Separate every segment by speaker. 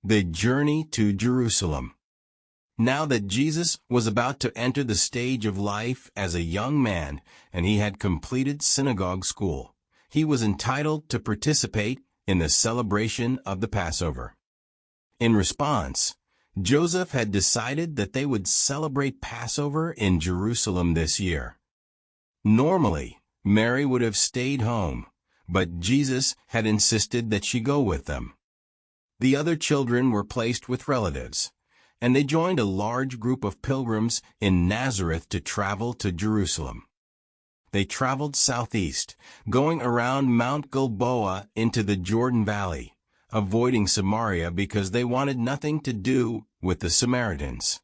Speaker 1: The journey to Jerusalem. Now that Jesus was about to enter the stage of life as a young man and he had completed synagogue school, he was entitled to participate in the celebration of the Passover. In response, Joseph had decided that they would celebrate Passover in Jerusalem this year. Normally, Mary would have stayed home, but Jesus had insisted that she go with them. The other children were placed with relatives, and they joined a large group of pilgrims in Nazareth to travel to Jerusalem. They traveled southeast, going around Mount Gilboa into the Jordan Valley, avoiding Samaria because they wanted nothing to do with the Samaritans.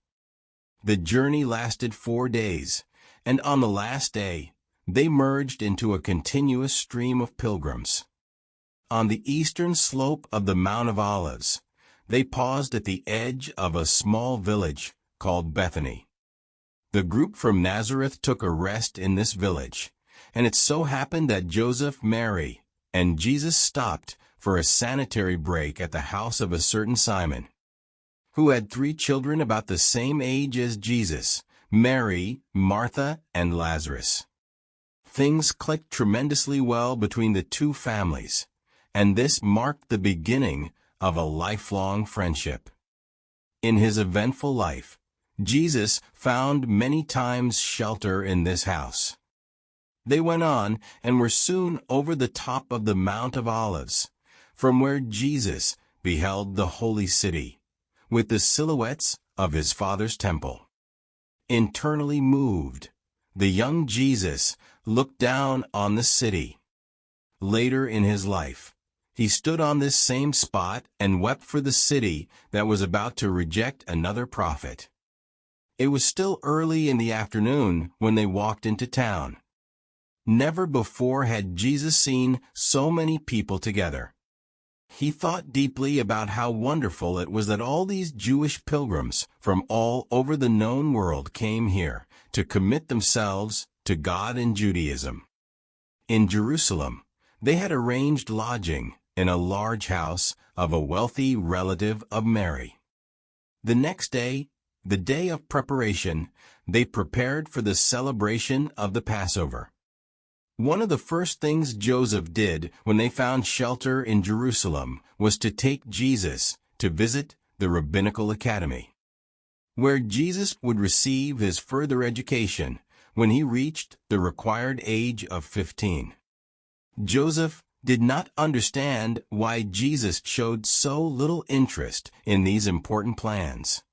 Speaker 1: The journey lasted 4 days, and on the last day, they merged into a continuous stream of pilgrims. On the eastern slope of the Mount of Olives, they paused at the edge of a small village called Bethany. The group from Nazareth took a rest in this village, and it so happened that Joseph, Mary, and Jesus stopped for a sanitary break at the house of a certain Simon, who had 3 children about the same age as Jesus, Mary, Martha, and Lazarus. Things clicked tremendously well between the 2 families, and this marked the beginning of a lifelong friendship. In his eventful life, Jesus found many times shelter in this house. They went on and were soon over the top of the Mount of Olives, from where Jesus beheld the holy city, with the silhouettes of his Father's temple. Internally moved, the young Jesus looked down on the city. Later in his life, he stood on this same spot and wept for the city that was about to reject another prophet. It was still early in the afternoon when they walked into town. Never before had Jesus seen so many people together. He thought deeply about how wonderful it was that all these Jewish pilgrims from all over the known world came here to commit themselves to God and Judaism. In Jerusalem, they had arranged lodging in a large house of a wealthy relative of Mary. The next day, the day of preparation, they prepared for the celebration of the Passover. One of the first things Joseph did when they found shelter in Jerusalem was to take Jesus to visit the Rabbinical Academy, where Jesus would receive his further education when he reached the required age of 15. Joseph did not understand why Jesus showed so little interest in these important plans.